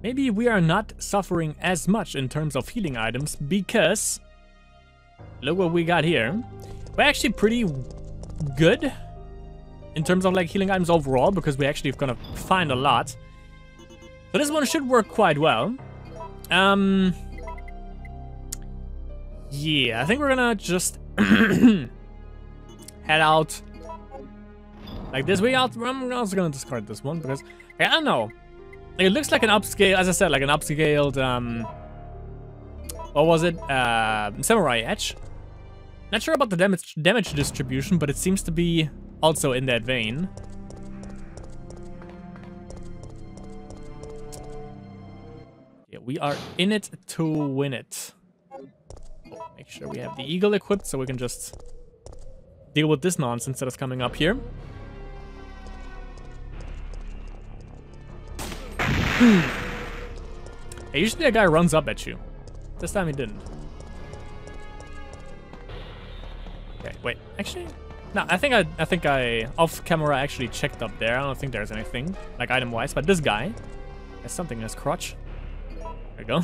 maybe we are not suffering as much in terms of healing items because look what we got here. We're actually pretty good in terms of like healing items overall because we actually gonna find a lot. So this one should work quite well. Yeah, I think we're gonna just head out like this way out. I'm also gonna discard this one because I don't know. It looks like an upscale, as I said, like an upscaled what was it? Samurai Edge. Not sure about the damage distribution, but it seems to be also in that vein. Yeah, we are in it to win it. Oh, make sure we have the eagle equipped so we can just deal with this nonsense that is coming up here. Hey, usually a guy runs up at you. This time he didn't. Okay, wait. Actually, no. I think I off camera actually checked up there. I don't think there's anything like item wise, but this guy has something in his crotch. There we go.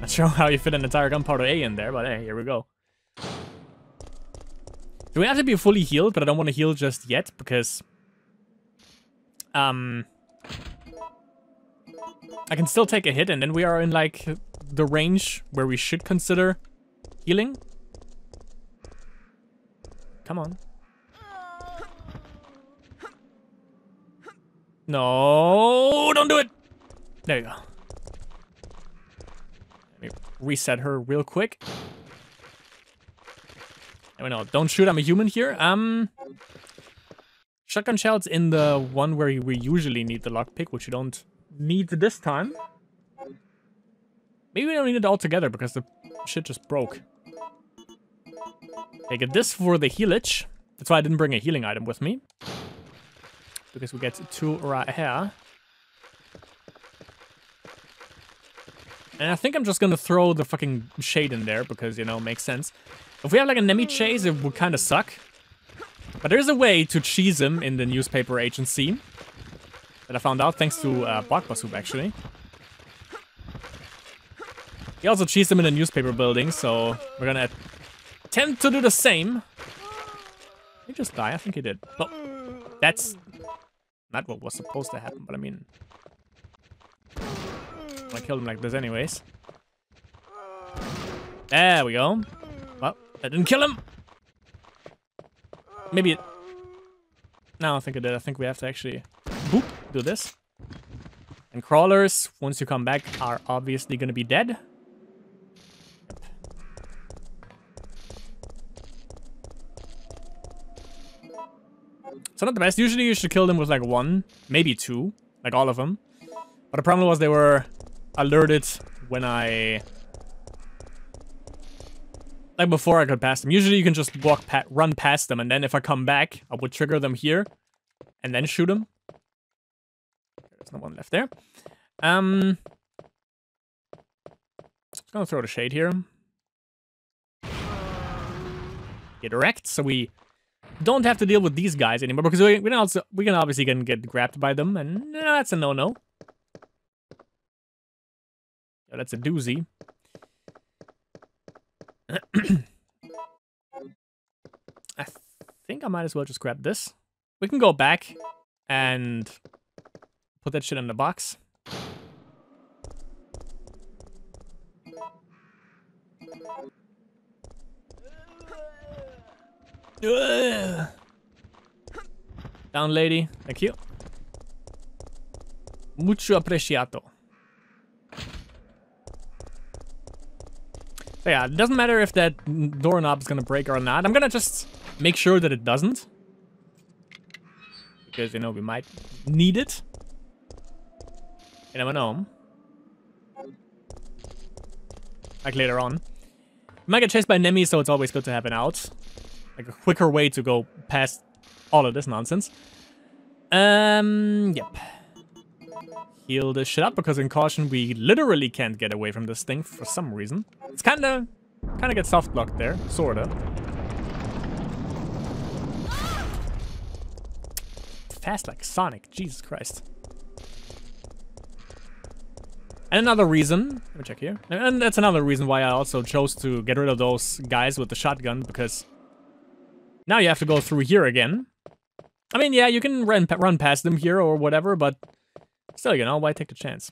Not sure how you fit an entire gunpowder A in there, but hey, here we go. Do we have to be fully healed? But I don't want to heal just yet because I can still take a hit, and then we are in like the range where we should consider healing. Come on. No, don't do it. There you go. Let me reset her real quick. No, don't shoot. I'm a human here. Shotgun shells in the one where we usually need the lockpick, which you don't need this time. Maybe we don't need it all together because the shit just broke. I get this for the healage. That's why I didn't bring a healing item with me. Because we get two right here. And I think I'm just gonna throw the fucking shade in there because, you know, makes sense. If we have like a Nemmy chase, it would kind of suck. But there's a way to cheese him in the newspaper agency. That I found out thanks to Soup actually. He also cheesed him in a newspaper building, so we're gonna attempt to do the same. Did he just die? I think he did. Well, that's not what was supposed to happen, but I mean... I killed him like this anyways. There we go. Well, that didn't kill him. Maybe it... No, I think it did. I think we have to actually... Boop, do this. And crawlers, once you come back, are obviously gonna be dead. It's not the best. Usually you should kill them with like one, maybe two, like all of them. But the problem was they were alerted when I... Like before I could pass them. Usually you can just run past them, and then if I come back, I would trigger them here and then shoot them. There's no one left there. Just gonna throw the shade here. Get wrecked, so we don't have to deal with these guys anymore because we can obviously get grabbed by them, and that's a no-no. Yeah, that's a doozy. I think I might as well just grab this. We can go back and put that shit in the box. Ugh. Down, lady. Thank you. Mucho apreciato. So yeah, it doesn't matter if that doorknob is gonna break or not. I'm gonna just make sure that it doesn't. Because, you know, we might need it. You never know. Like later on. We might get chased by Nemmy, so it's always good to have an out. Like a quicker way to go past all of this nonsense. Yep. Heal this shit up because in caution we literally can't get away from this thing for some reason. It's kinda gets soft blocked there, sorta. Fast like Sonic, Jesus Christ. And another reason, let me check here. And that's another reason why I also chose to get rid of those guys with the shotgun, because now you have to go through here again. I mean, yeah, you can run past them here or whatever, but still, you know, why take the chance?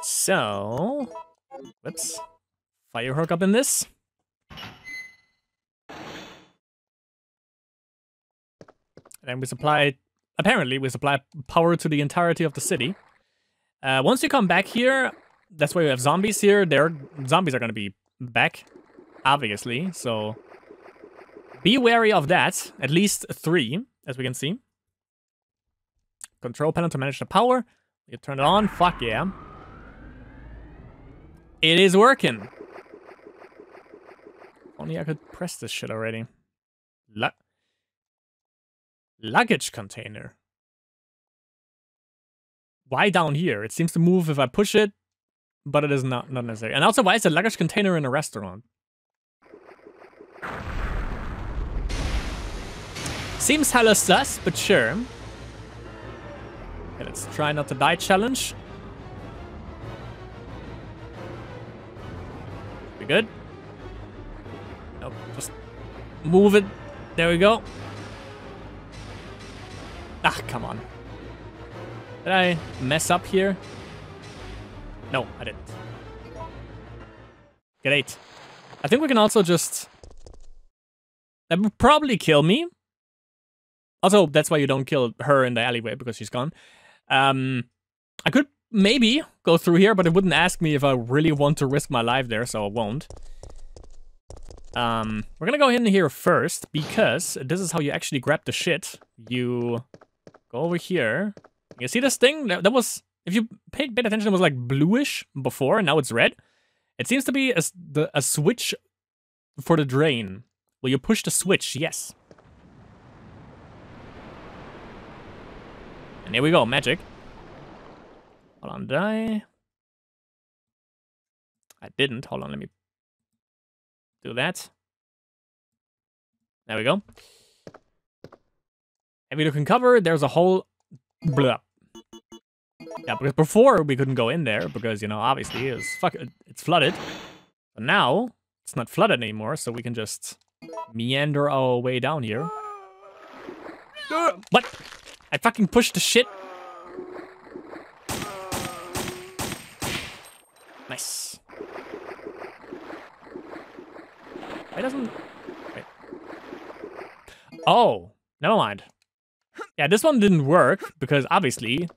So, whoops. Fire hook up in this. And we supply, apparently we supply power to the entirety of the city. Once you come back here, that's why you have zombies here. Zombies are gonna be back, obviously, so be wary of that. At least 3, as we can see. Control panel to manage the power. You turn it on, fuck yeah. It is working. Only I could press this shit already. Luggage container. Why down here? It seems to move if I push it, but it is not necessary. And also, why is a luggage container in a restaurant? Seems hella sus, but sure. Okay, let's try not to die challenge. We good? Nope, just move it. There we go. Ah, come on. Did I mess up here? No, I didn't. Great. I think we can also just... That would probably kill me. Also, that's why you don't kill her in the alleyway, because she's gone. I could maybe go through here, but it wouldn't ask me if I really want to risk my life there, so I won't. We're gonna go in here first, because this is how you actually grab the shit. You go over here. You see this thing? That was, if you paid attention, it was like bluish before, and now it's red. It seems to be a switch for the drain. Will you push the switch? Yes. And here we go, magic. Hold on, did I didn't. Hold on, let me do that. There we go. Heavy looking cover, there's a whole... Blah. Yeah, because before we couldn't go in there, because, you know, obviously it's flooded. But now, it's not flooded anymore, so we can just meander our way down here. What? I fucking pushed the shit. Nice. Why doesn't... Wait. Oh, never mind. Yeah, this one didn't work, because obviously...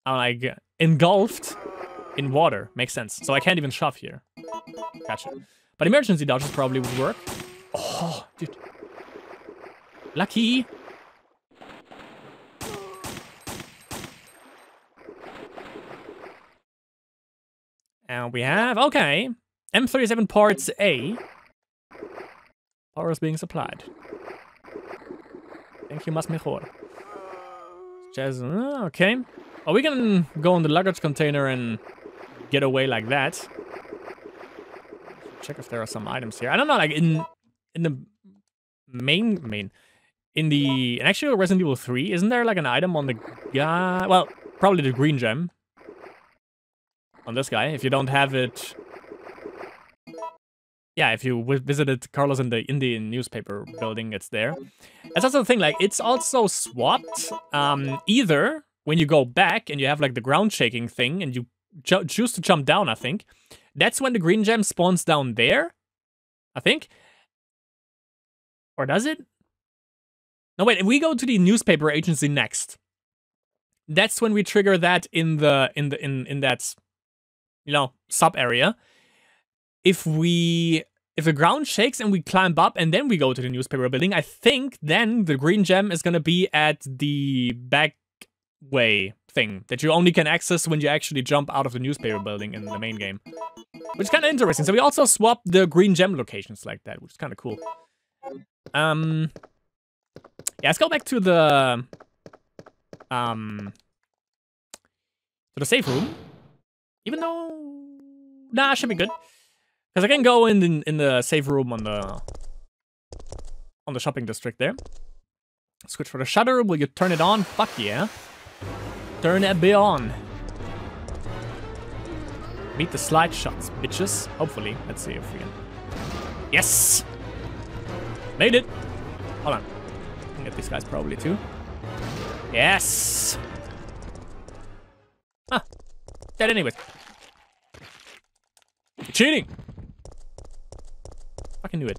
I'm like, engulfed in water. Makes sense. So I can't even shove here. Gotcha. But emergency dodges probably would work. Oh, dude. Lucky. And we have, okay, M37 parts A. Power is being supplied. Thank you, mas mejor. Just, okay. Oh, we can go in the luggage container and get away like that. Check if there are some items here. I don't know, like in the in the actual Resident Evil 3, isn't there like an item on the guy? Well, probably the green gem. On this guy, if you don't have it... Yeah, if you visited Carlos in the Indian newspaper building, it's there. That's also the thing, like, it's also swapped. Either when you go back and you have, like, the ground shaking thing and you choose to jump down, I think. That's when the green gem spawns down there, I think. Or does it? No, wait, if we go to the newspaper agency next, that's when we trigger that in that, you know, sub area. If the ground shakes and we climb up and then we go to the newspaper building, I think then the green gem is gonna be at the back way thing that you only can access when you actually jump out of the newspaper building in the main game. Which is kind of interesting. So we also swap the green gem locations like that, which is kind of cool. Yeah, let's go back to the safe room. Even though, nah, should be good. Because I can go in the safe room on the shopping district there. Switch for the shutter. Will you turn it on? Fuck yeah. Turn it be on. Meet the slide shots, bitches. Hopefully. Let's see if we can. Yes! Made it! Hold on. I can get these guys probably too. Yes! Huh. Dead anyways. Cheating! Fucking knew it.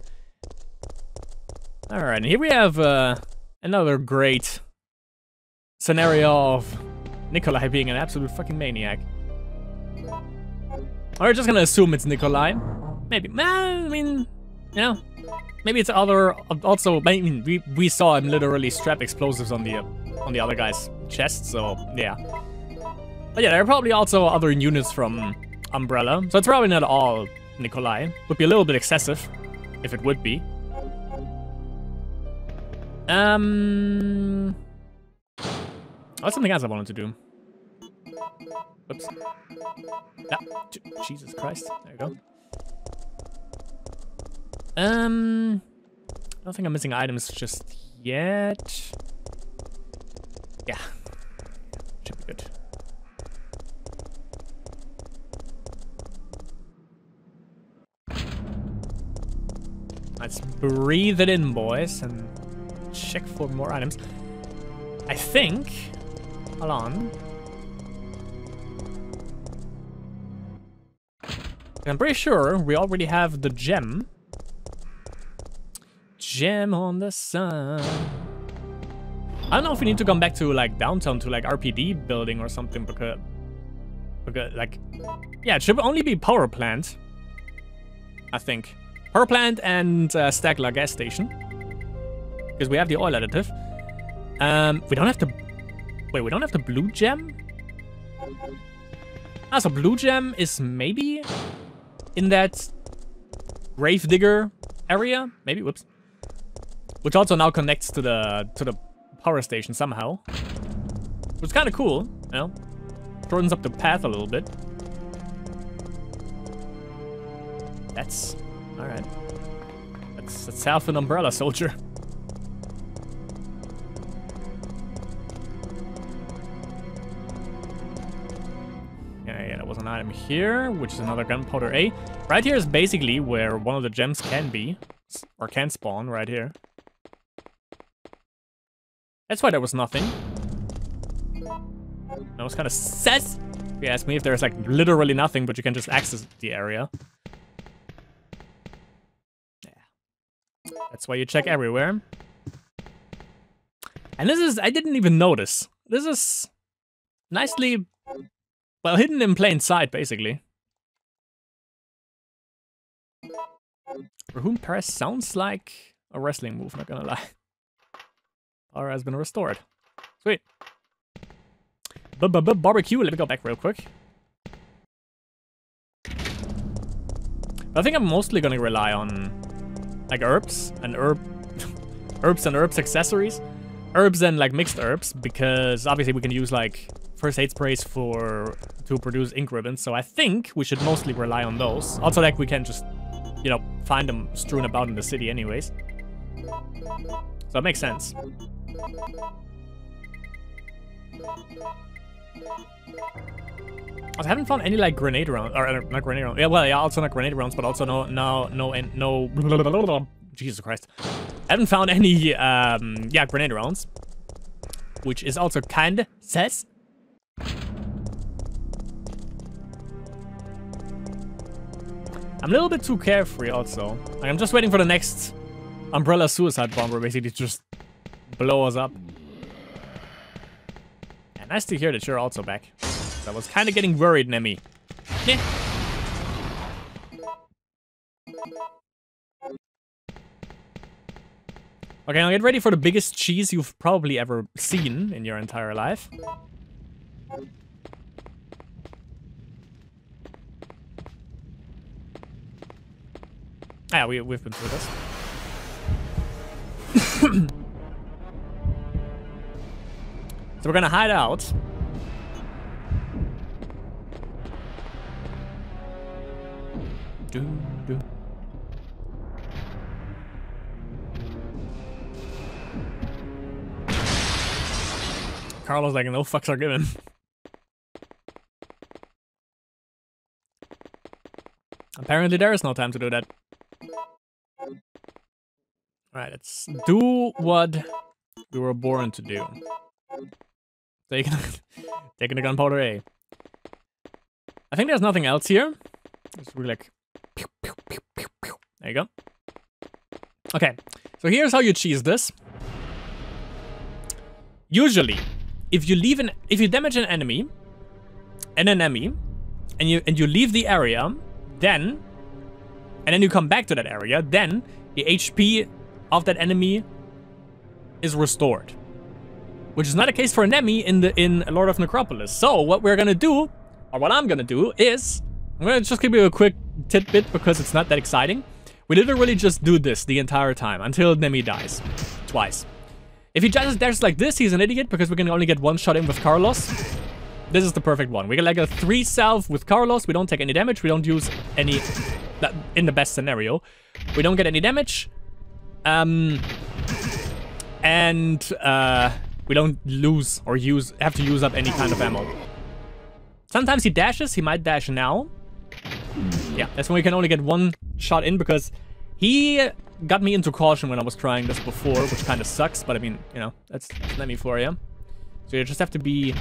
Alright, and here we have another great scenario of Nikolai being an absolute fucking maniac. We're just gonna assume it's Nikolai. Maybe. I mean, you know, maybe it's other. Also, I mean, we saw him literally strap explosives on the other guy's chest. So yeah. But yeah, there are probably also other units from Umbrella. So it's probably not all Nikolai. Would be a little bit excessive, if it would be. Oh, something else I wanted to do. Oops. Yeah. Jesus Christ. There you go. I don't think I'm missing items just yet. Yeah. Should be good. Let's breathe it in, boys, and check for more items. I think... Hold on. I'm pretty sure we already have the gem. Gem on the sun. I don't know if we need to come back to like downtown to like RPD building or something because like, yeah, it should only be power plant. I think power plant and Stagler gas station because we have the oil additive. We don't have the wait. We don't have the blue gem. Ah, so blue gem is maybe in that Gravedigger area, maybe. Whoops. Which also now connects to the power station somehow. Which is kind of cool, you know. Shortens up the path a little bit. That's all right. That's half an umbrella soldier. Yeah, that was an item here, which is another gunpowder A. Right here is basically where one of the gems can be, or can spawn, right here. That's why there was nothing. That was kind of sus. If you ask me, if there's like literally nothing, but you can just access the area. Yeah. That's why you check everywhere. And this is, I didn't even notice. This is nicely, well, hidden in plain sight, basically. For whom Paris sounds like a wrestling move, not gonna lie. Power has been restored. Sweet. Barbecue, let me go back real quick. I think I'm mostly gonna rely on like herbs and herbs accessories. Herbs and like mixed herbs, because obviously we can use like first aid sprays to produce ink ribbons, so I think we should mostly rely on those. Also, like, we can just, you know, find them strewn about in the city anyways. So it makes sense. I haven't found any like grenade rounds, or not grenade rounds. Yeah, well, yeah, also not grenade rounds, but also no. Jesus Christ, I haven't found any yeah, grenade rounds, which is also kind of sus. I'm a little bit too carefree also. Like, I'm just waiting for the next umbrella suicide bomb where basically just blow us up. Yeah, nice to hear that you're also back. I was kind of getting worried, Nemmy. Yeah. Okay, now get ready for the biggest cheese you've probably ever seen in your entire life. Ah, we've been through this. So we're gonna hide out. Do. Carlos like no fucks are given. Apparently there is no time to do that. Alright, let's do what we were born to do. Taking the gunpowder A. I think there's nothing else here. It's really like pew, pew, pew, pew, pew. There you go. Okay, so here's how you cheese this. Usually, if you damage an enemy, and you leave the area, then you come back to that area, then the HP of that enemy is restored. Which is not the case for Nemmy in Lord of Necropolis. So what we're gonna do, or what I'm gonna do, is I'm gonna just give you a quick tidbit because it's not that exciting. We literally just do this the entire time until Nemmy dies. Twice. If he just dashes like this, he's an idiot because we can only get one shot in with Carlos. This is the perfect one. We get like a 3 salve with Carlos. We don't take any damage. We don't use any... In the best scenario. We don't get any damage. We don't lose or have to use up any kind of ammo. Sometimes he dashes. He might dash now. Yeah, that's when we can only get one shot in because he got me into caution when I was trying this before, which kind of sucks. But I mean, you know, that's Nemmy for you. So you just have to be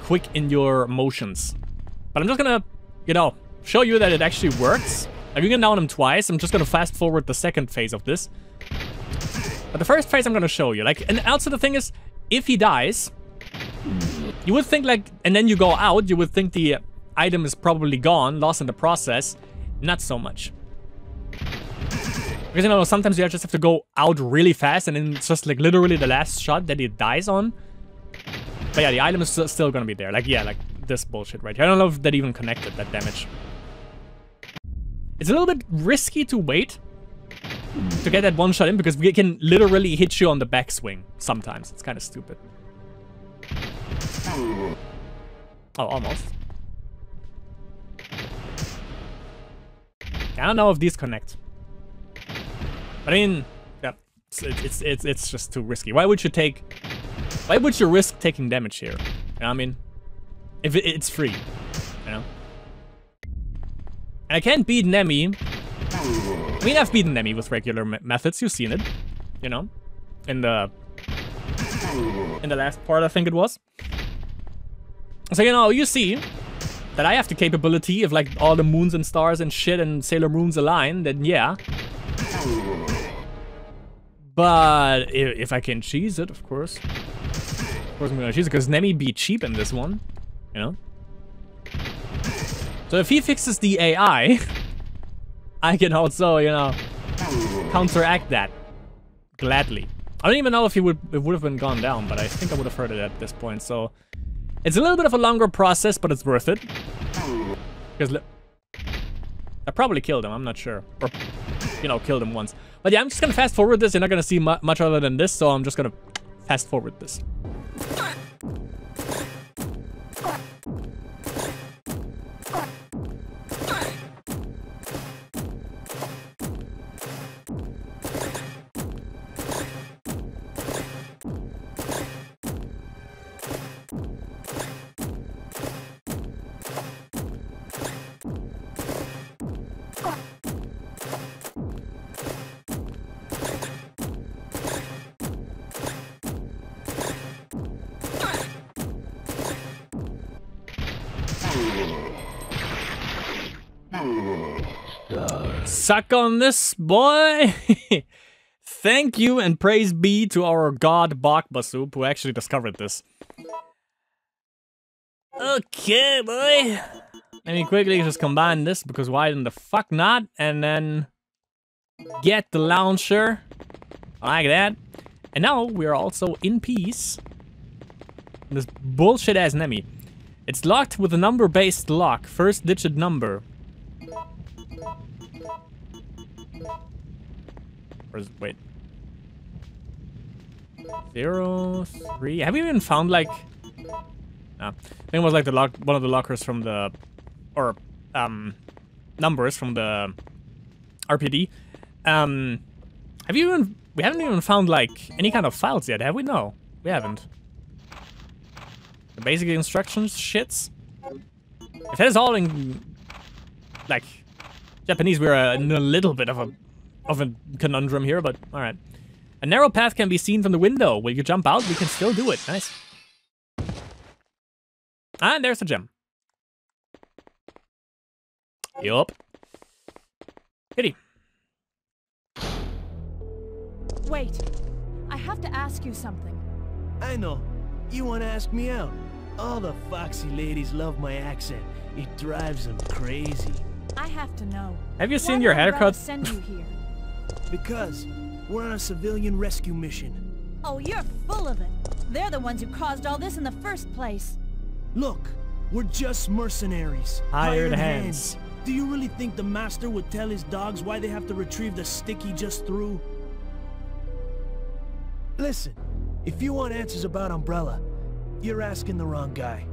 quick in your motions. But I'm just gonna, you know, show you that it actually works. Like, you can down him twice. I'm just gonna fast forward the second phase of this. But the first phase I'm gonna show you. Like, and also the thing is, if he dies, you would think like, and then you go out, you would think the item is probably gone, lost in the process. Not so much. Because, you know, sometimes you just have to go out really fast and then it's just like literally the last shot that he dies on. But yeah, the item is still gonna be there. Like, yeah, like this bullshit right here. I don't know if that even connected, that damage. It's a little bit risky to wait to get that one shot in because we can literally hit you on the backswing sometimes. It's kind of stupid. Oh, almost. I don't know if these connect. But I mean, yeah, it's just too risky. Why would you risk taking damage here? You know what I mean? If it's free, you know? And I can't beat Nemmy. I mean, I've beaten Nemmy with regular methods. You've seen it, you know? In the last part, I think it was. So, you know, you see that I have the capability of, like, all the moons and stars and shit and Sailor Moons align, then yeah. But if I can cheese it, of course. Of course I'm gonna cheese it, because Nemmy be cheap in this one, you know? So if he fixes the AI, I can also, you know, counteract that. Gladly. I don't even know if it would have been gone down, but I think I would have heard it at this point, so... It's a little bit of a longer process, but it's worth it. Because... I probably killed him, I'm not sure. Or, you know, killed him once. But yeah, I'm just gonna fast forward this. You're not gonna see much other than this, so I'm just gonna fast forward this. Suck on this, boy! Thank you and praise be to our god Bakbasup who actually discovered this. Okay, boy! Let me quickly just combine this, because why in the fuck not? And then get the launcher. Like that. And now we're also in peace. This bullshit ass Nemmy. It's locked with a number-based lock. First digit number. Wait. 0, 3. Have we even found like? No. I think it was like the one of the lockers from the, or numbers from the RPD. We haven't even found like any kind of files yet, have we? No, we haven't. The basic instructions shits. If that is all in, like, Japanese, we're in a little bit of a conundrum here, but alright. A narrow path can be seen from the window. Will you jump out? We can still do it. Nice. Ah, and there's the gem. Yup. Kitty. Wait. I have to ask you something. I know. You want to ask me out? All the foxy ladies love my accent. It drives them crazy. I have to know. Have you seen your haircut? Send you here? Because we're on a civilian rescue mission. Oh, you're full of it. They're the ones who caused all this in the first place. Look, we're just mercenaries. Hired hands. Do you really think the master would tell his dogs why they have to retrieve the stick he just threw? Listen, if you want answers about Umbrella, you're asking the wrong guy.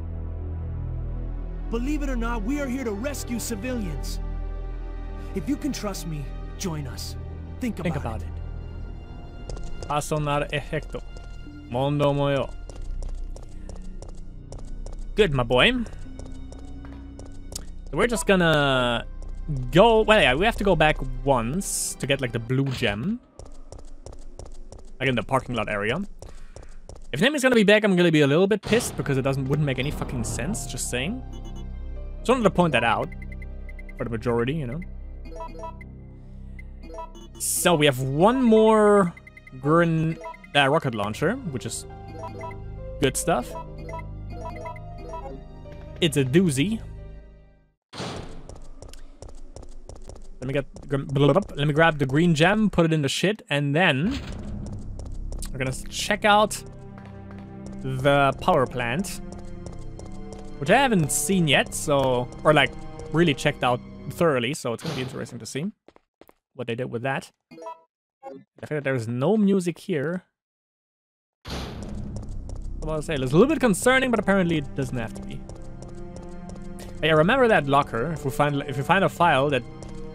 Believe it or not, we are here to rescue civilians. If you can trust me, join us. Think about it. Personal efecto. Mondo moyo. Good, my boy. We're just gonna go... Well, yeah, we have to go back once to get, like, the blue gem. Like, in the parking lot area. If Nemmy's gonna be back, I'm gonna be a little bit pissed because it wouldn't make any fucking sense, just saying. Just wanted to point that out. For the majority, you know. So, we have one more rocket launcher, which is good stuff. It's a doozy. Let me grab the green gem, put it in the shit, and then we're gonna check out the power plant, which I haven't seen yet, so, or like really checked out thoroughly, so it's gonna be interesting to see what they did with that. I feel like there's no music here. What I'll say, it's a little bit concerning, but apparently it doesn't have to be. Yeah, remember that locker. If we find a file that,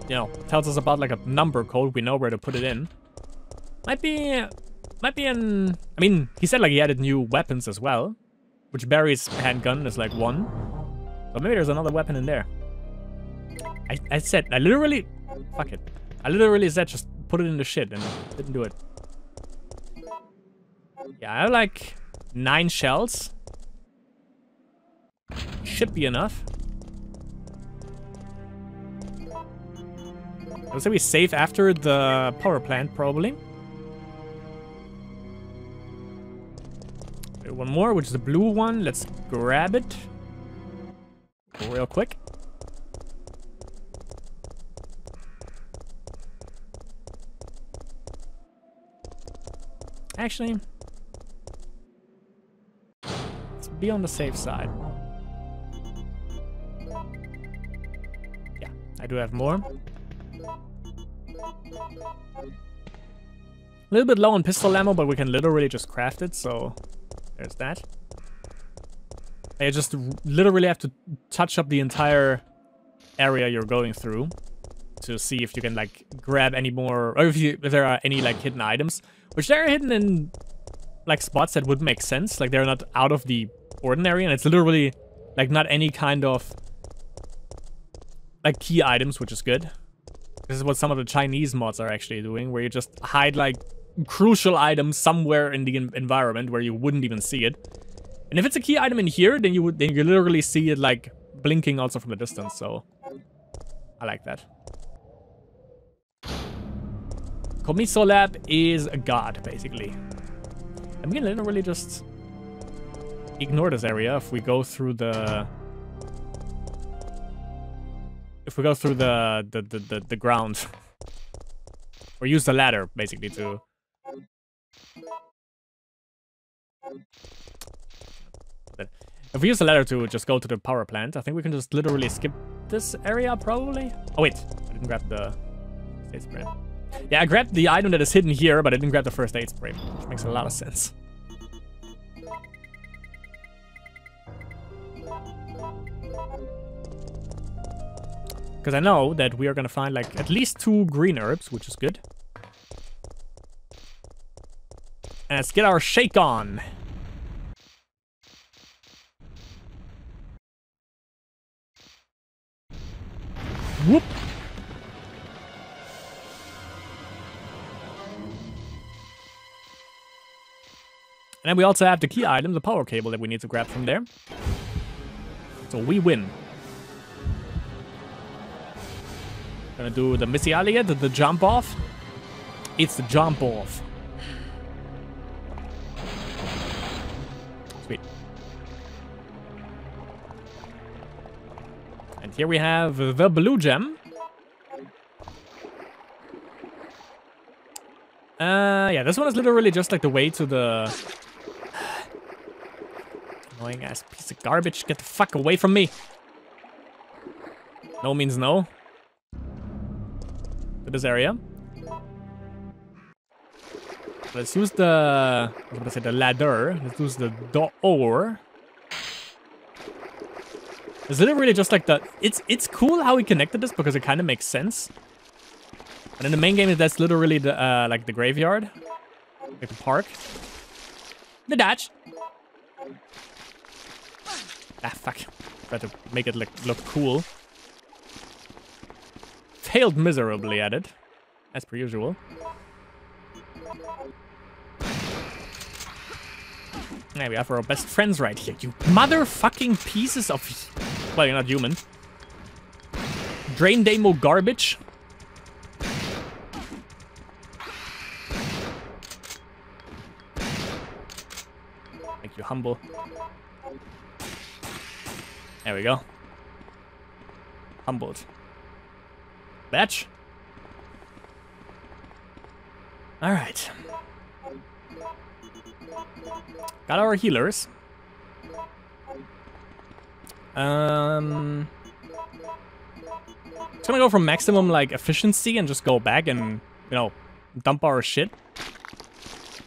you know, tells us about like a number code, we know where to put it in. Might be an... I mean, he said like he added new weapons as well, which Barry's handgun is like 1. So maybe there's another weapon in there. I literally... Fuck it. I literally said just put it in the shit and didn't do it. Yeah, I have like 9 shells. Should be enough. I'll say we save after the power plant, probably. Okay, one more, which is the blue one. Let's grab it. Real quick. Actually, let's be on the safe side. Yeah, I do have more. A little bit low on pistol ammo, but we can literally just craft it, so there's that. You just literally have to touch up the entire area you're going through to see if you can like grab any more, or if there are any like hidden items, which they're hidden in like spots that would make sense, like they're not out of the ordinary, and it's literally like not any kind of like key items, which is good. This is what some of the Chinese mods are actually doing, where you just hide like crucial items somewhere in the environment where you wouldn't even see it. And if it's a key item in here, then you literally see it like blinking also from a distance. So I like that. Komiso Lab is a god, basically. I'm gonna literally just ignore this area if we go through the... If we go through the ground. Or use the ladder, basically, to... If we use the ladder to just go to the power plant, I think we can just literally skip this area, probably? Oh, wait. I didn't grab the aid spray. Yeah, I grabbed the item that is hidden here, but I didn't grab the first aid spray, which makes a lot of sense. Because I know that we are going to find, like, at least 2 green herbs, which is good. And let's get our shake on. Whoop. And then we also have the key item, the power cable that we need to grab from there. So we win. Gonna do the Missy Elliott, the jump off. It's the jump off. Sweet. And here we have the blue gem. Yeah, this one is literally just like the way to the... Annoying ass piece of garbage. Get the fuck away from me. No means no. To this area. Let's use the... I was gonna say the ladder. Let's use the door. It's literally just like the... It's cool how we connected this because it kind of makes sense. And in the main game, that's literally the like the graveyard, like the park. The dodge. Ah, fuck. Try to make it look cool. Failed miserably at it, as per usual. Yeah, we have our best friends right here. You motherfucking pieces of... Well, you're not human. Drain demo garbage. Make you humble. There we go. Humbled. Batch. Alright. Got our healers. It's gonna go for maximum like efficiency and just go back and, you know, dump our shit.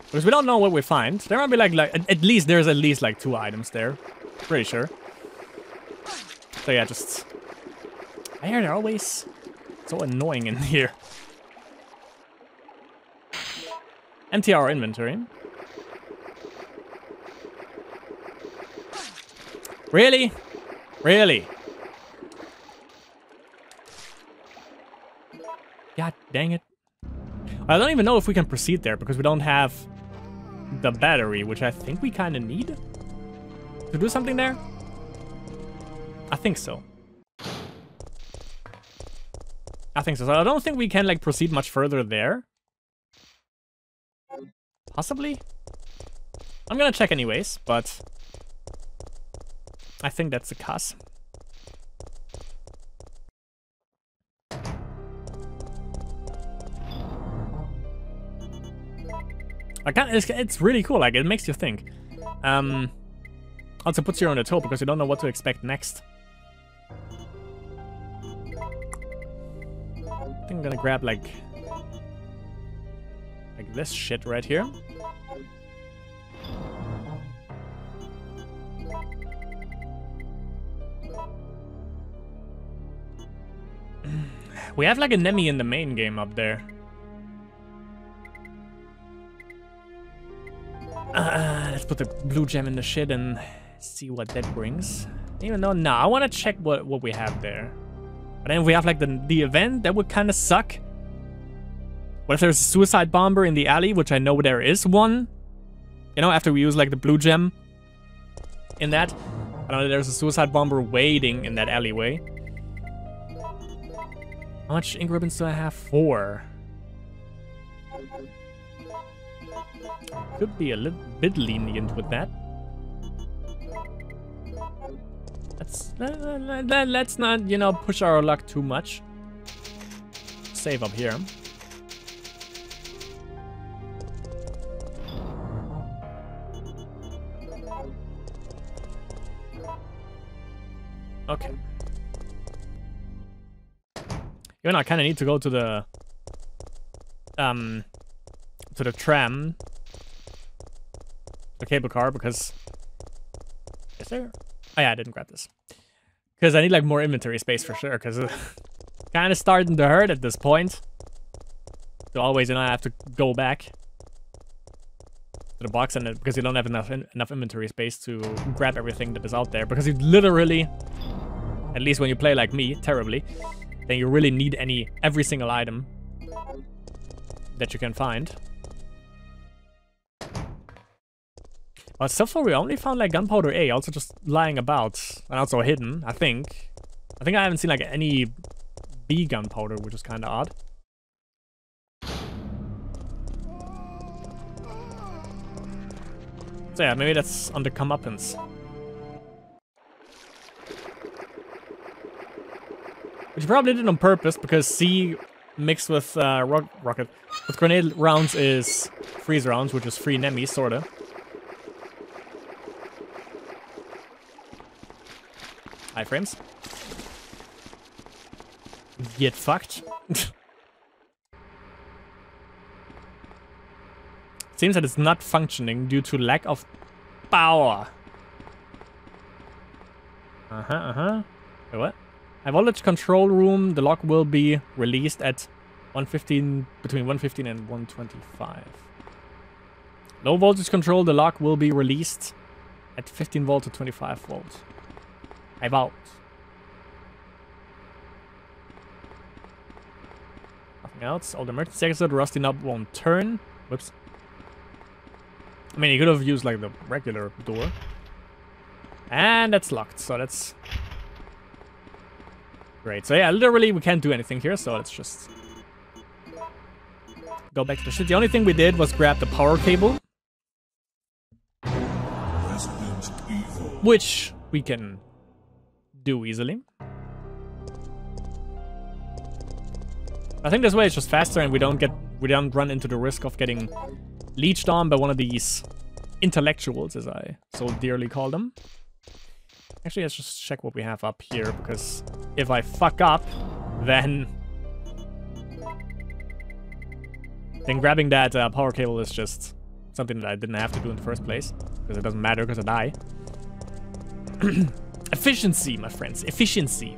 Because we don't know what we find. There might be like there's at least like 2 items there. Pretty sure. So yeah, just... Why are they always so annoying in here? Empty our inventory. Really? Really? God dang it. I don't even know if we can proceed there because we don't have the battery, which I think we kind of need to do something there. I think so. I think so. So I don't think we can like proceed much further there. Possibly? I'm gonna check anyways, but I think that's the case. It's really cool, like it makes you think. Also puts you on the toe because you don't know what to expect next. I think I'm gonna grab like this shit right here. We have like a Nemmy in the main game up there. Let's put the blue gem in the shit and see what that brings. Even though, no, I want to check what we have there. But then if we have like the event, that would kind of suck. What if there's a suicide bomber in the alley, which I know there is one? You know, after we use like the blue gem in that. I know there's a suicide bomber waiting in that alleyway. How much ink ribbons do I have? 4. Could be a little bit lenient with that. Let's not, you know, push our luck too much. Save up here. Okay. Even I kind of need to go to the tram, the cable car, because is there? Oh yeah, I didn't grab this because I need like more inventory space for sure. Because kind of starting to hurt at this point. So always, you know, I have to go back to the box, and because you don't have enough inventory space to grab everything that is out there. Because you literally, at least when you play like me, terribly, then you really need every single item that you can find. But so far we only found like gunpowder A, also just lying about, and also hidden, I think. I think I haven't seen like any B gunpowder, which is kind of odd. So yeah, maybe that's on the comeuppance. Which you probably did on purpose, because C mixed with rocket with grenade rounds is freeze rounds, which is free Nemmy, sorta. Iframes. Get fucked. Seems that it's not functioning due to lack of power. Wait, what? High voltage control room. The lock will be released at 115, between 115 and 125. Low voltage control. The lock will be released at 15 volt to 25 volt. High volt. Nothing else. All the emergency exit. Rusty knob won't turn. Whoops. I mean, you could have used like the regular door. And that's locked, so that's great. So yeah, literally we can't do anything here, so let's just go back to the shit. The only thing we did was grab the power cable, which we can do easily. I think this way it's just faster, and we don't run into the risk of getting leeched on by one of these intellectuals, as I so dearly call them. Actually, let's just check what we have up here, because if I fuck up, then grabbing that power cable is just something that I didn't have to do in the first place, because it doesn't matter because I die. Efficiency, my friends, efficiency.